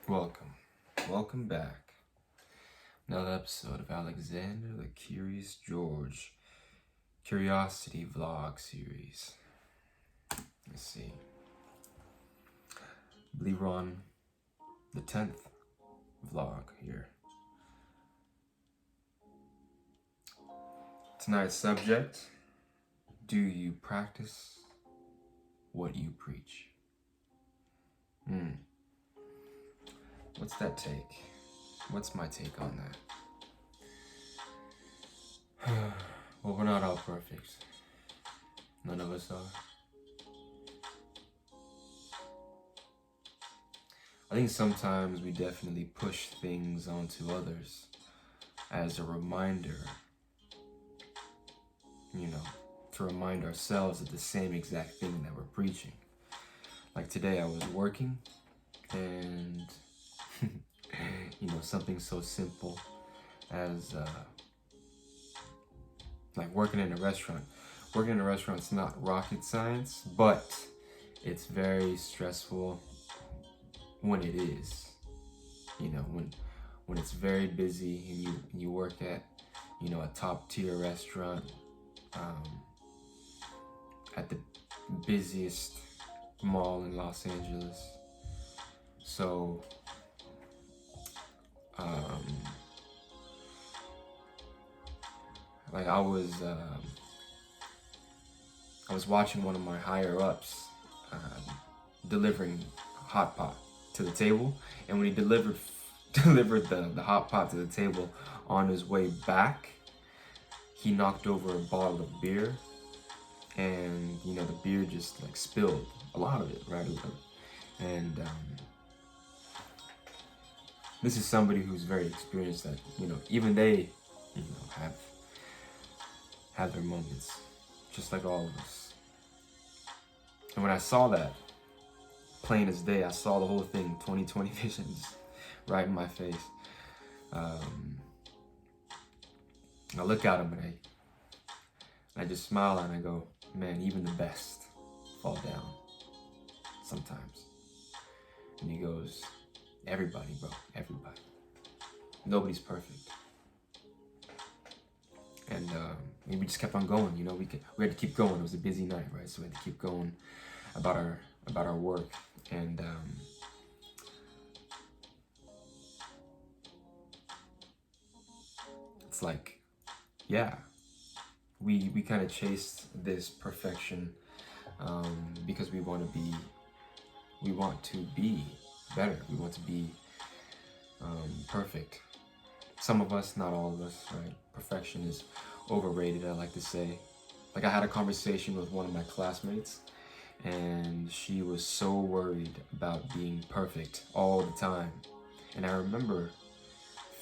Welcome back. Another episode of Alexander the Curious George Curiosity Vlog series. Let's see. I believe we're on the 10th vlog here. Tonight's subject: do you practice what you preach? What's that take? What's my take on that? Well, we're not all perfect. None of us are. I think sometimes we definitely push things onto others as a reminder, to remind ourselves of the same exact thing that we're preaching. Like today I was working and something so simple as like working in a restaurant. Working in a restaurant's not rocket science, but it's very stressful when it is. When it's very busy and you work at a top tier restaurant at the busiest mall in Los Angeles. So like I was watching one of my higher ups delivering hot pot to the table, and when he delivered the hot pot to the table, on his way back he knocked over a bottle of beer, and the beer just like spilled a lot of it, right? And this is somebody who's very experienced, that even they have their moments, just like all of us. And when I saw that, plain as day, I saw the whole thing, 20/20 vision, just right in my face. I look at him and I just smile and I go, man, even the best fall down sometimes. And he goes, everybody, bro, everybody. Nobody's perfect. And we just kept on going. We had to keep going. It was a busy night, right? So we had to keep going about our work. And it's like, yeah, we kind of chased this perfection because we want to be better. We want to be perfect. Some of us, not all of us, right? Perfection is overrated, I like to say. Like I had a conversation with one of my classmates, and she was so worried about being perfect all the time. And I remember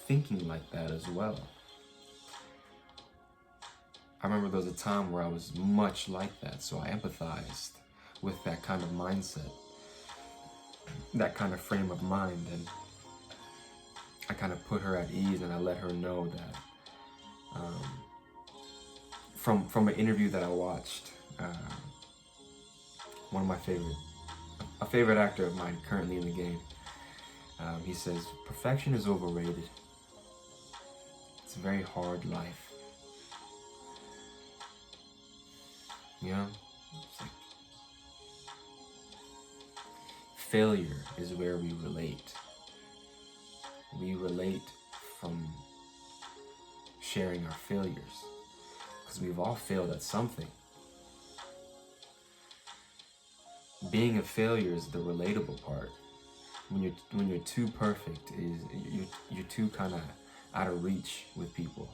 thinking like that as well. I remember there was a time where I was much like that, so I empathized with that kind of mindset, that kind of frame of mind, and I kind of put her at ease, and I let her know that from an interview that I watched, one of my a favorite actor of mine currently in the game, he says, perfection is overrated. It's a very hard life. It's like failure is where we relate. We relate from sharing our failures, because we've all failed at something. Being a failure is the relatable part. When you're too perfect, you're too kind of out of reach with people.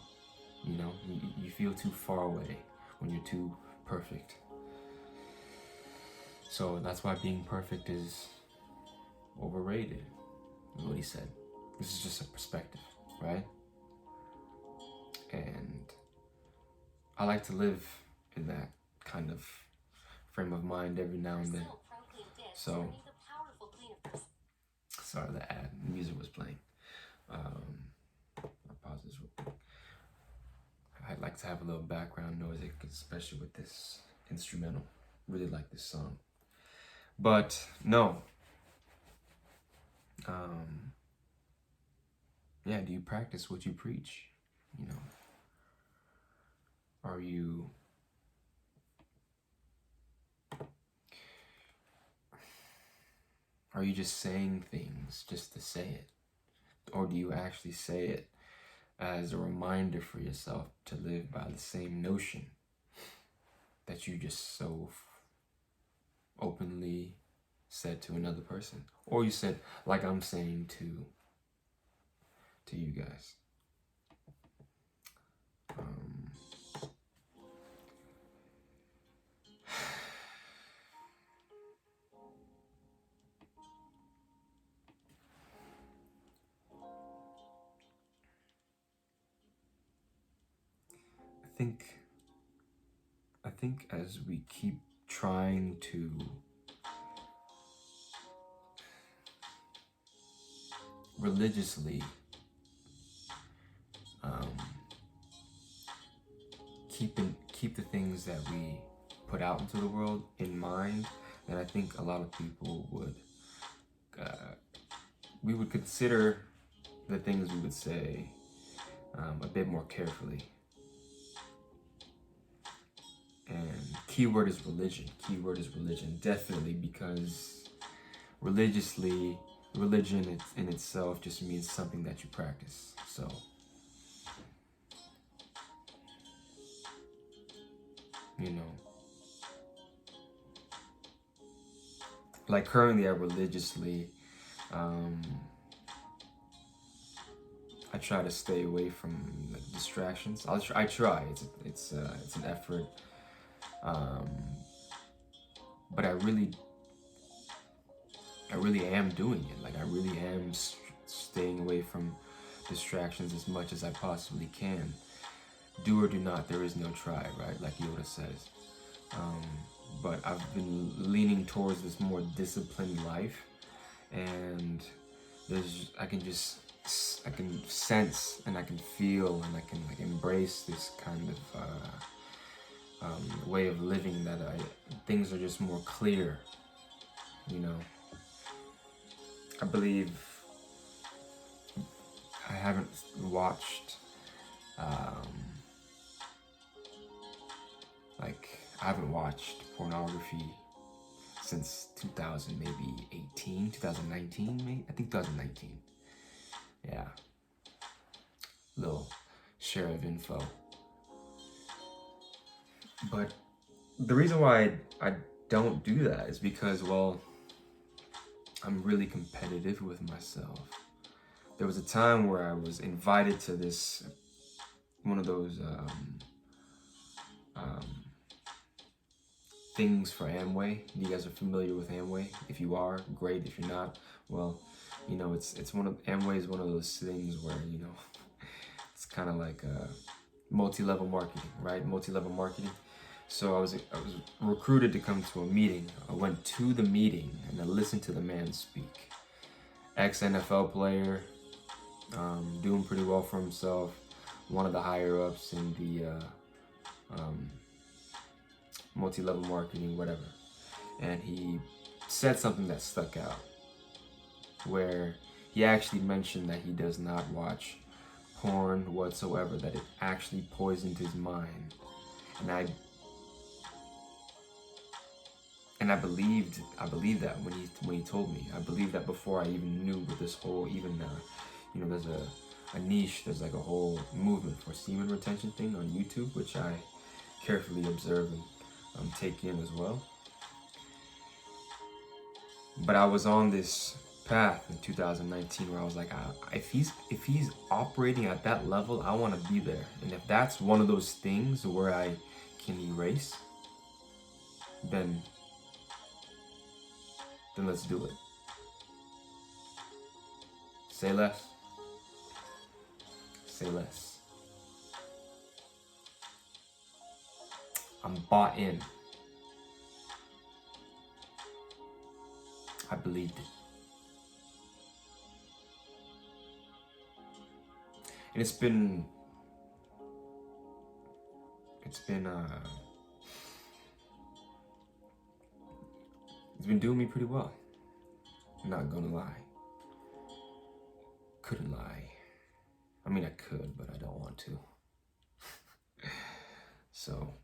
You feel too far away when you're too perfect. So that's why being perfect is overrated, is what he said. This is just a perspective, right? And I like to live in that kind of frame of mind every now and then. So, sorry, the ad, the music was playing. I'll pause this real quick. I'd like to have a little background noise, especially with this instrumental. Really like this song. But no, Yeah, do you practice what you preach? You know, are you just saying things just to say it? Or do you actually say it as a reminder for yourself to live by the same notion that you just so openly said to another person? Or you said, like I'm saying to you guys. I think as we keep trying to religiously keep the things that we put out into the world in mind, then I think a lot of people would we would consider the things we would say a bit more carefully. And keyword is religion. Keyword is religion, definitely, because religion in itself just means something that you practice. So you know, like currently I religiously I try to stay away from like distractions. I try. It's an effort, but I really am doing it. Like I really am staying away from distractions as much as I possibly can. Do or do not, there is no try, right? Like Yoda says. But I've been leaning towards this more disciplined life, and I can sense and I can feel and I can like embrace this kind of way of living that things are just more clear, you know. I believe I haven't watched I haven't watched pornography since 2000, maybe 2019, maybe? I think 2019. Yeah. Little share of info. But the reason why I don't do that is because, well, I'm really competitive with myself. There was a time where I was invited to one of those things for Amway. You guys are familiar with Amway? If you are, great. If you're not, well, you know, Amway is one of those things where, you know, it's kind of like multi-level marketing, right? Multi-level marketing. So I was recruited to come to a meeting. I went to the meeting and I listened to the man speak. Ex-NFL player, doing pretty well for himself. One of the higher ups in the multi-level marketing, whatever. And he said something that stuck out, where he actually mentioned that he does not watch porn whatsoever, that it actually poisoned his mind. And I believed that when he told me. I believed that before I even knew with this whole you know, there's a niche, there's like a whole movement for semen retention thing on YouTube, which I carefully observe and take in as well. But I was on this path in 2019 where I was like, if he's operating at that level, I want to be there. And if that's one of those things where I can erase, then let's do it. Say less. Say less. I'm bought in. I believed it. And it's been doing me pretty well. I'm not gonna lie. couldn't lie. I mean, I could, but I don't want to. So,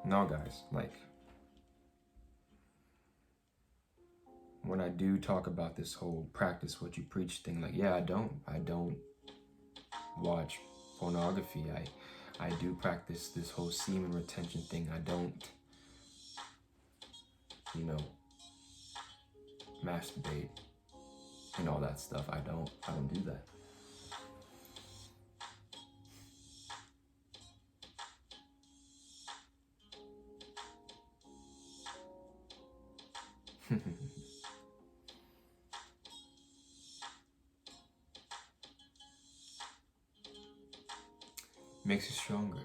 no, guys, like, when I do talk about this whole practice what you preach thing, like, yeah, I don't watch pornography. I do practice this whole semen retention thing. I don't, you know, masturbate and all that stuff. I don't do that. Makes you stronger.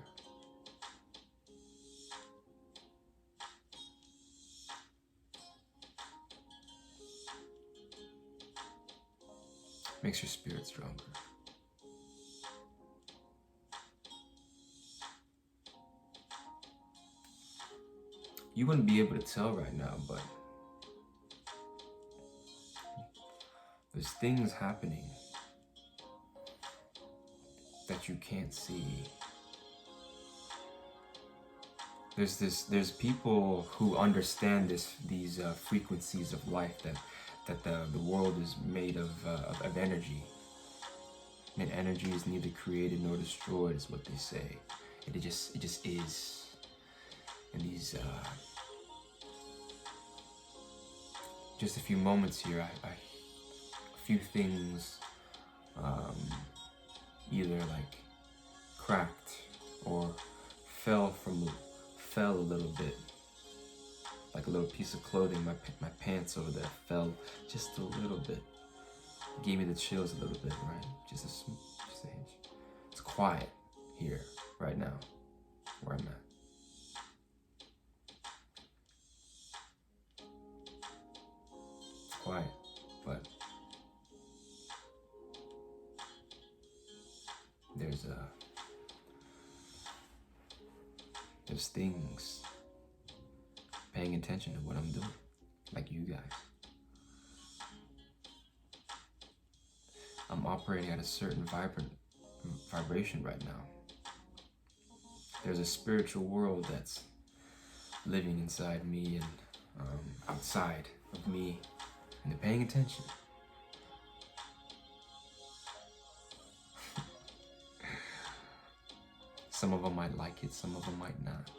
Makes your spirit stronger. You wouldn't be able to tell right now, but there's things happening that you can't see. There's people who understand these frequencies of life, that the world is made of energy. And energy is neither created nor destroyed, is what they say. It just is. And these just a few moments here, a few things either like cracked or fell a little bit, like a little piece of clothing. My pants over there fell just a little bit. Gave me the chills a little bit, right? Just a hinge. It's quiet here right now, where I'm at. It's quiet, but there's things paying attention to what I'm doing, like you guys. I'm operating at a certain vibration right now. There's a spiritual world that's living inside me and outside of me, and they're paying attention. Some of them might like it, some of them might not.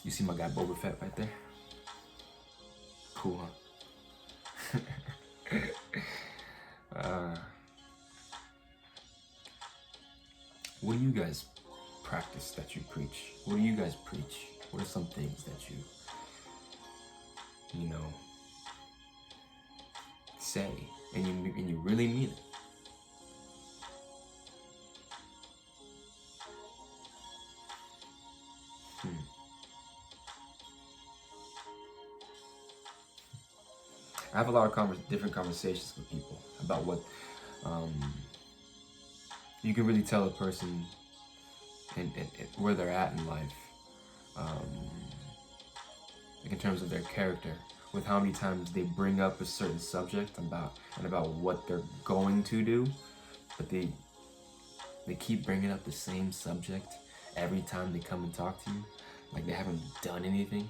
You see my guy Boba Fett right there? Cool, huh? What do you guys practice that you preach? What do you guys preach? What are some things that you know, say and you really mean it? I have a lot of different conversations with people about what you can really tell a person and where they're at in life, like in terms of their character, with how many times they bring up a certain subject about what they're going to do, but they keep bringing up the same subject every time they come and talk to you, like they haven't done anything.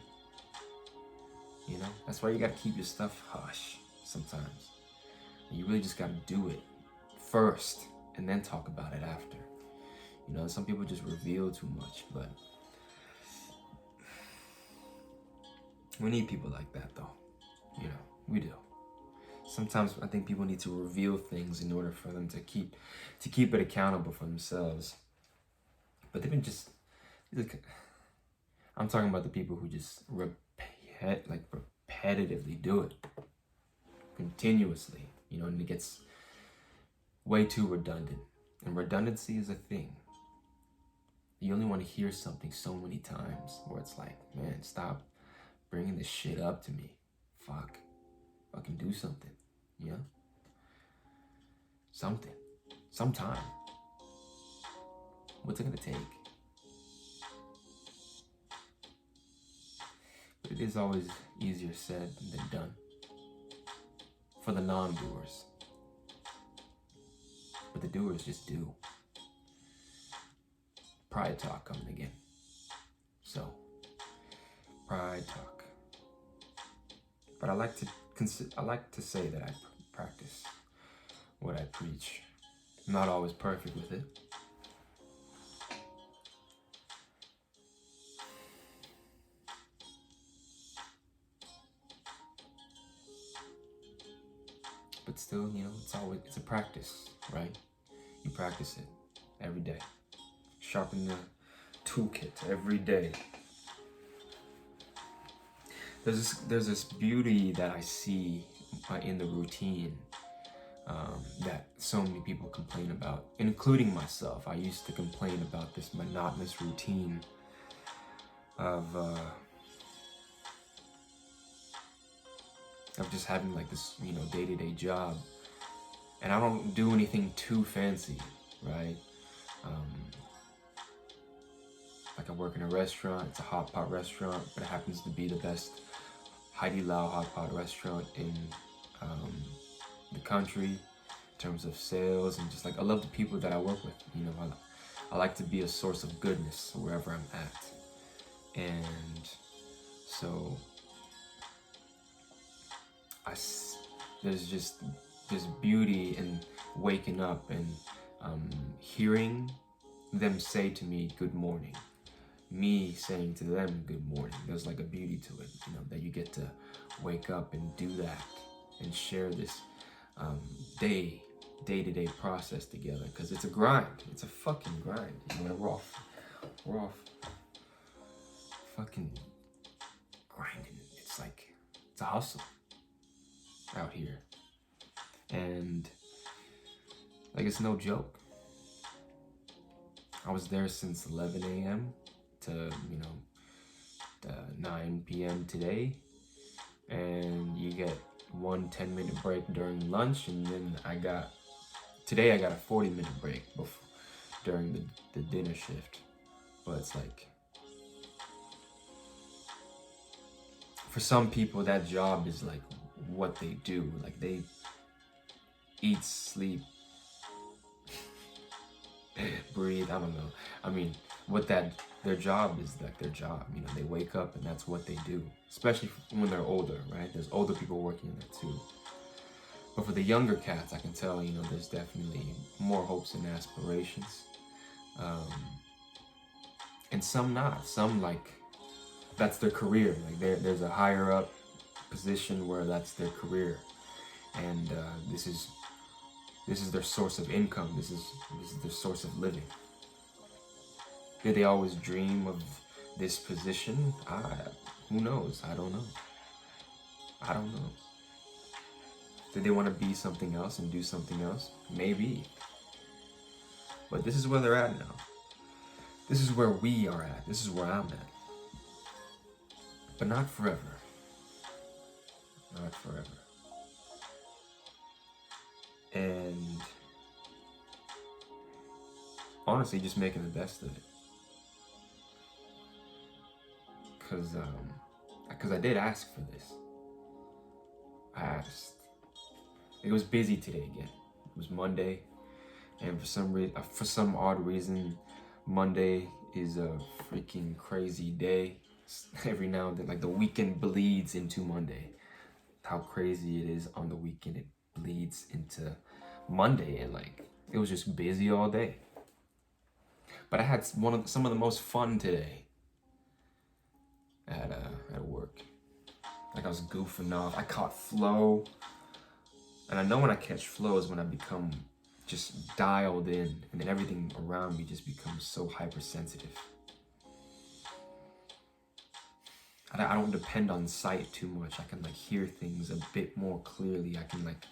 You know, that's why you gotta keep your stuff hush sometimes. You really just gotta do it first and then talk about it after. You know, some people just reveal too much, but we need people like that though. You know, we do. Sometimes I think people need to reveal things in order for them to keep it accountable for themselves. But they've been I'm talking about the people who just repetitively do it continuously, you know, and it gets way too redundant. And redundancy is a thing. You only want to hear something so many times where it's like, man, stop bringing this shit up to me. Fuck. fucking do something, you know? Something. Sometime. What's it gonna take? But it is always easier said than done. For the non-doers. But the doers just do. Pride talk coming again. So, pride talk. But I like to say that I practice what I preach. I'm not always perfect with it. But still, you know, it's a practice, right? You practice it every day. Sharpen the toolkit every day. There's this beauty that I see in the routine that so many people complain about, including myself. I used to complain about this monotonous routine of just having like this, you know, day-to-day job, and I don't do anything too fancy, right? Like I work in a restaurant. It's a hot pot restaurant, but it happens to be the best Haidilao hot pot restaurant in the country in terms of sales, and just like I love the people that I work with. You know, I like to be a source of goodness wherever I'm at, and so there's just this beauty in waking up and hearing them say to me good morning, me saying to them good morning. There's like a beauty to it, you know, that you get to wake up and do that and share this day-to-day process together, because it's a grind. It's a fucking grind. You know, we're off fucking grinding. It's like, it's a hustle out here, and like, it's no joke. I was there since 11 a.m. to, you know, 9 p.m. today, and you get one 10-minute break during lunch, and then today I got a 40-minute break during the dinner shift. But it's like, for some people that job is like what they do. Like, they eat, sleep, breathe, I don't know. I mean, their job is like their job. You know, they wake up and that's what they do. Especially when they're older, right? There's older people working in there too. But for the younger cats, I can tell, you know, there's definitely more hopes and aspirations. And some not. Some, like, that's their career. Like, there's a higher up position where that's their career. And this is their source of income. This is their source of living. Did they always dream of this position? Who knows? I don't know. Did they want to be something else and do something else? Maybe. But this is where they're at now. This is where we are at. This is where I'm at. But not forever. Not forever. And honestly, just making the best of it. Because I did ask for this. I asked. It was busy today again. It was Monday, and for some odd reason, Monday is a freaking crazy day. Every now and then, like, the weekend bleeds into Monday. How crazy it is on the weekend, it bleeds into Monday, and like, it was just busy all day. But I had some of the most fun today at work. Like, I was goofing off. I caught flow. And I know when I catch flow is when I become just dialed in, and then everything around me just becomes so hypersensitive. I don't depend on sight too much. I can, like, hear things a bit more clearly. I can, like,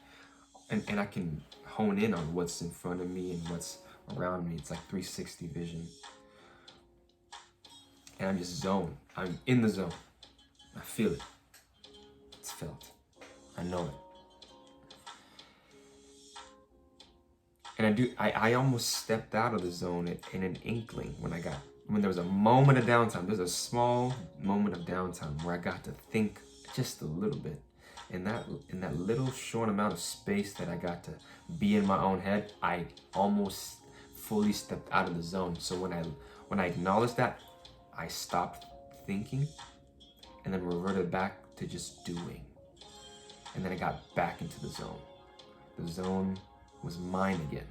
and I can hone in on what's in front of me and what's around me. It's like 360 vision. And I'm in the zone. I feel it. It's felt. I I know it. And I almost stepped out of the zone in an inkling when there was a moment of downtime. There's a small moment of downtime where I got to think just a little bit. In that little short amount of space that I got to be in my own head, I almost fully stepped out of the zone. So when I acknowledged that, I stopped thinking and then reverted back to just doing. And then I got back into the zone. The zone was mine again.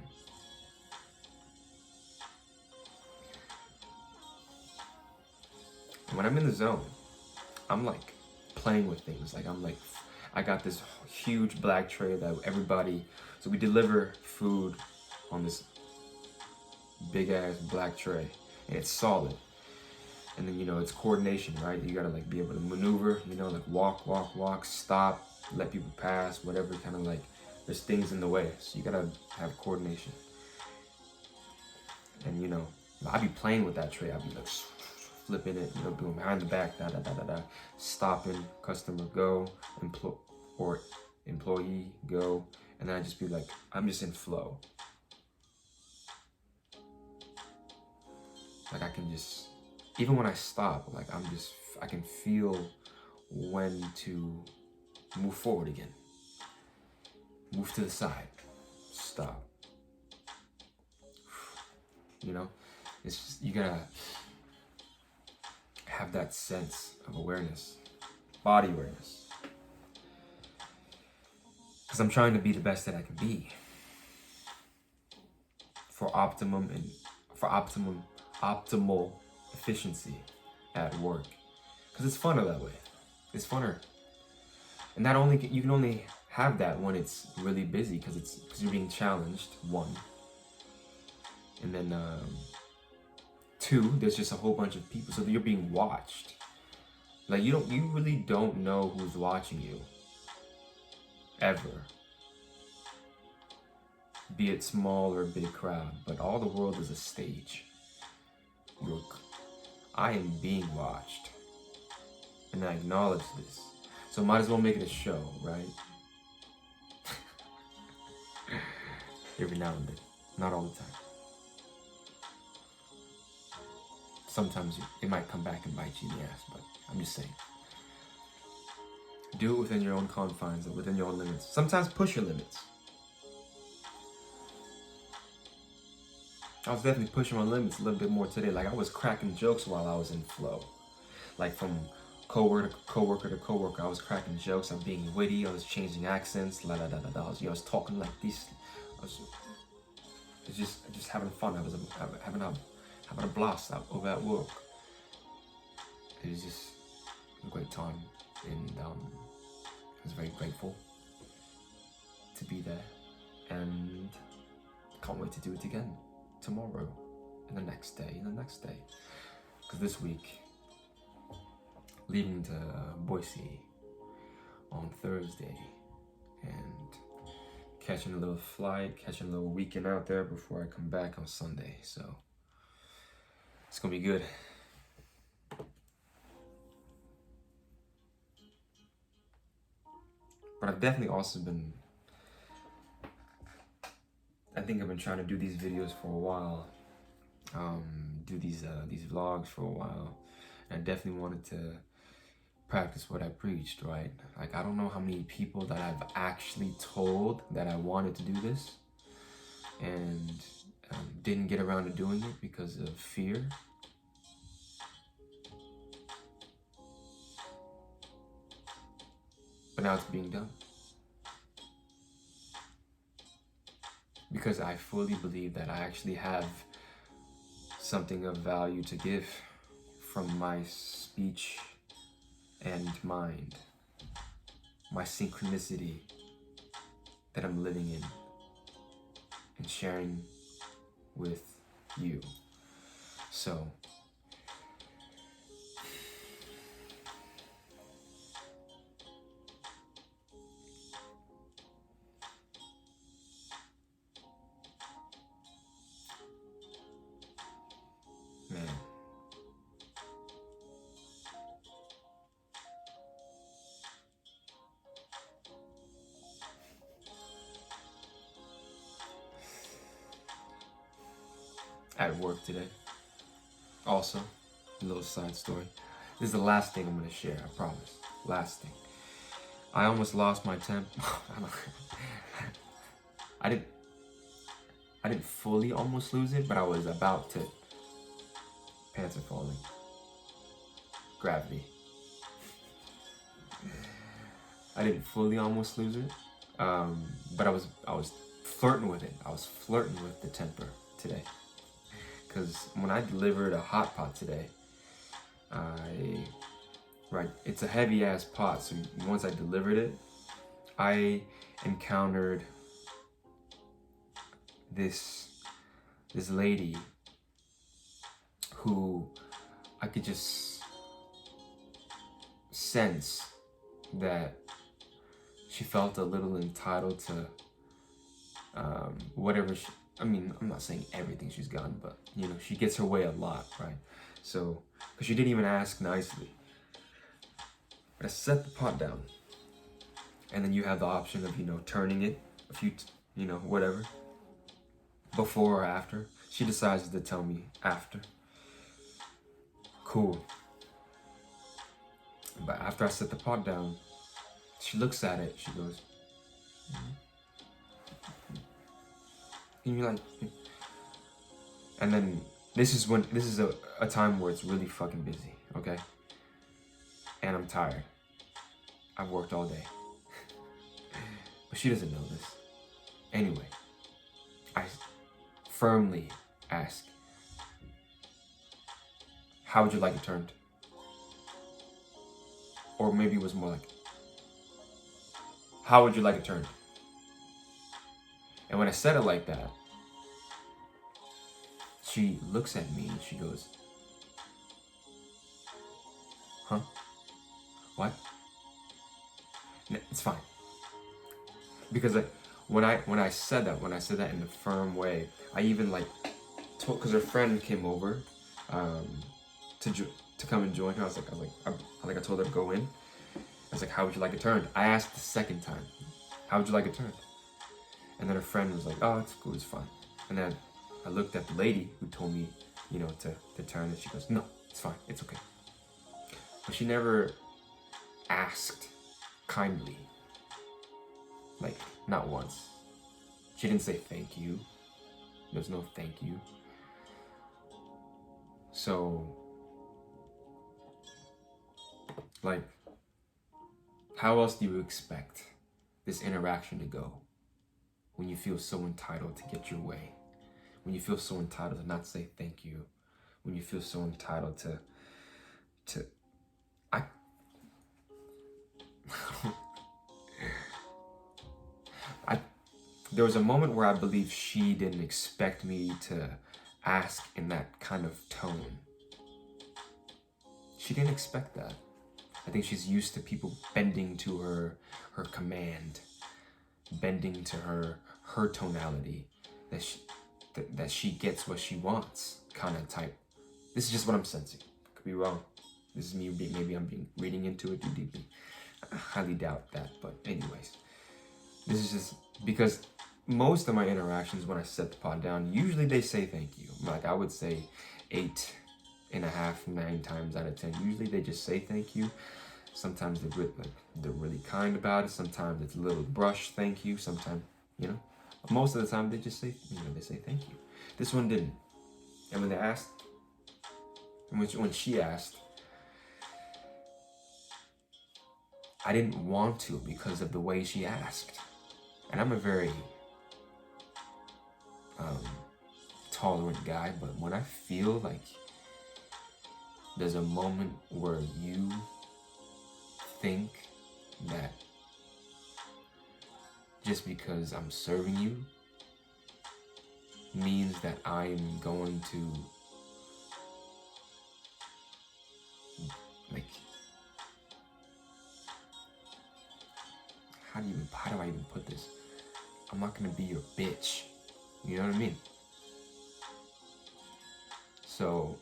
And when I'm in the zone, I'm like playing with things. I got this huge black tray that so we deliver food on this big ass black tray, and it's solid. And then, it's coordination, right? You gotta be able to maneuver, walk, stop, let people pass, whatever, there's things in the way. So you gotta have coordination. And, I'd be playing with that tray. I'd be flipping it, doing behind the back, stopping, customer go, employee go. And then I'd just be I'm just in flow. I can just, even when I stop, I can feel when to move forward again. Move to the side, stop. It's just, you gotta have that sense of awareness, body awareness. Because I'm trying to be the best that I can be for optimal efficiency at work. Because it's funner that way. It's funner. And you can only have that when it's really busy, because you're being challenged, one. And then 2, there's just a whole bunch of people, so you're being watched. You really don't know who's watching you, ever. Be it small or big crowd, but all the world is a stage. I am being watched, and I acknowledge this. So might as well make it a show, right? Every now and then, not all the time. Sometimes it might come back and bite you in the ass, but I'm just saying. Do it within your own confines, or within your own limits. Sometimes push your limits. I was definitely pushing my limits a little bit more today. I was cracking jokes while I was in flow. From coworker to coworker, I was cracking jokes. I'm being witty. I was changing accents. I was talking like this. I was just having fun. I was having a blast over at work. It was just a great time, and I was very grateful to be there, and can't wait to do it again tomorrow, and the next day, because this week, leaving to Boise on Thursday, and catching a little flight, catching a little weekend out there before I come back on Sunday, so it's gonna be good. But I've definitely also I've been trying to do these videos for a while, do these vlogs for a while, and I definitely wanted to practice what I preached, right? I don't know how many people that I've actually told that I wanted to do this, and didn't get around to doing it because of fear. But now it's being done. Because I fully believe that I actually have something of value to give from my speech and mind, my synchronicity that I'm living in and sharing with you. So, man, at work today. Also, a little side story. This is the last thing I'm gonna share, I promise. Last thing. I almost lost my temper. I didn't fully almost lose it, but I was about to. Pants are falling. Gravity. I didn't fully almost lose it, but I was flirting with it. I was flirting with the temper today, because when I delivered a hot pot today, it's a heavy ass pot. So once I delivered it, I encountered this lady who I could just sense that she felt a little entitled to whatever I'm not saying everything she's gotten, but you know, she gets her way a lot, right? So, because she didn't even ask nicely. But I set the pot down, and then you have the option of, you know, turning it a few, you know, whatever, before or after. She decides to tell me after. Cool. But after I set the pot down, she looks at it, she goes, and you're like, and then this is a time where it's really fucking busy, okay? And I'm tired. I've worked all day. But she doesn't know this. Anyway, I firmly ask, how would you like it turned? Or maybe it was more like, how would you like it turned? And when I said it like that, she looks at me and she goes, huh? What? No, it's fine. Because when I said that in a firm way, I even like told, because her friend came over to come and join her. I told her to go in. I was like, how would you like it turned? I asked the second time, how would you like it turned? And then her friend was like, oh, it's cool, it's fine. And then I looked at the lady who told me, you know, to turn it. She goes, no, it's fine, it's okay. But she never asked kindly. Like, not once. She didn't say thank you. There's no thank you. So, like, how else do you expect this interaction to go when you feel so entitled to get your way? When you feel so entitled to not say thank you? When you feel so entitled to there was a moment where I believe she didn't expect me to ask in that kind of tone. She didn't expect that. I think she's used to people bending to her command, bending to her tonality, that she gets what she wants kind of type. This is just what I'm sensing. Could be wrong. This is me maybe I'm reading into it too deeply. I highly doubt that, but anyways. This is just because most of my interactions when I set the pot down, usually they say thank you. Like I would say 8.5, 9 times out of 10. Usually they just say thank you. Sometimes they're really kind about it. Sometimes it's a little brush thank you. Sometimes, you know, most of the time they just say, you know, they say thank you. This one didn't. And when they asked, when she asked, I didn't want to because of the way she asked. And I'm a very tolerant guy, but when I feel like there's a moment where you think that just because I'm serving you means that I'm going to like, how do I even put this? I'm not gonna be your bitch. You know what I mean? So,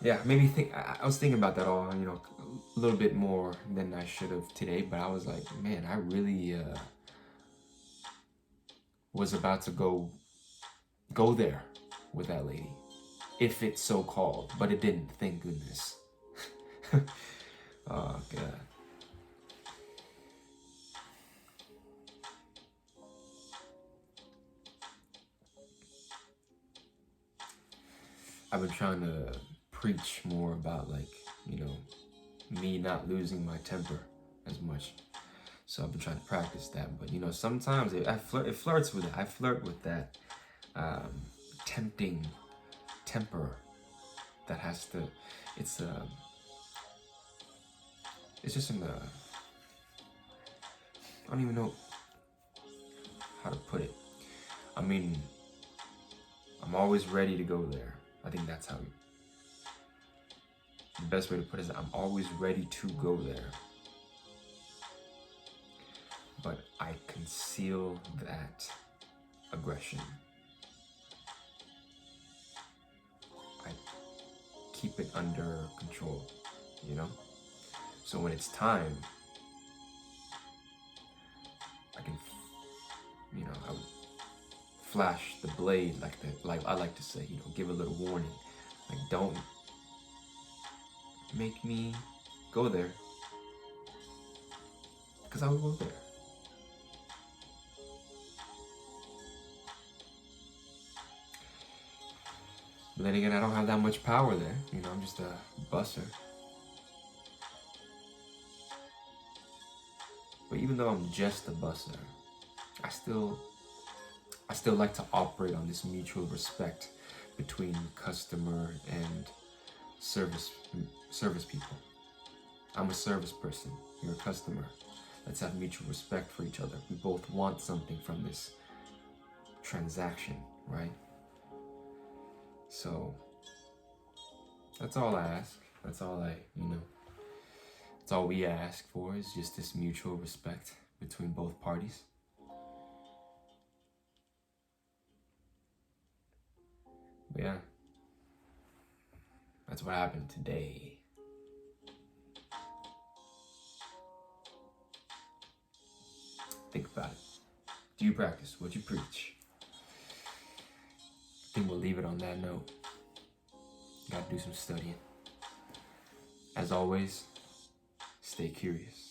yeah, maybe I was thinking about that all, you know, a little bit more than I should have today, but I was like, man, I really was about to go go there with that lady, if it's so called, but it didn't, thank goodness. Oh God. I've been trying to preach more about, like, you know, me not losing my temper as much. So I've been trying to practice that. But, you know, sometimes it flirts with it. I flirt with that tempting temper that has to, it's just in the, I don't even know how to put it. I mean, I'm always ready to go there. I think that's how, the best way to put it is I'm always ready to go there. But I conceal that aggression. I keep it under control, you know? So when it's time, I can, you know, I would flash the blade, like I like to say, you know, give a little warning. Like, don't make me go there, because I will go there. But then again, I don't have that much power there. You know, I'm just a busser. But even though I'm just a busser, I still like to operate on this mutual respect between customer and service people. I'm a service person, you're a customer. Let's have mutual respect for each other. We both want something from this transaction, right? So that's all I ask. That's all that's all we ask for, is just this mutual respect between both parties. But yeah, that's what happened today. Think about it. Do you practice what you preach? I think we'll leave it on that note. Gotta do some studying. As always, stay curious.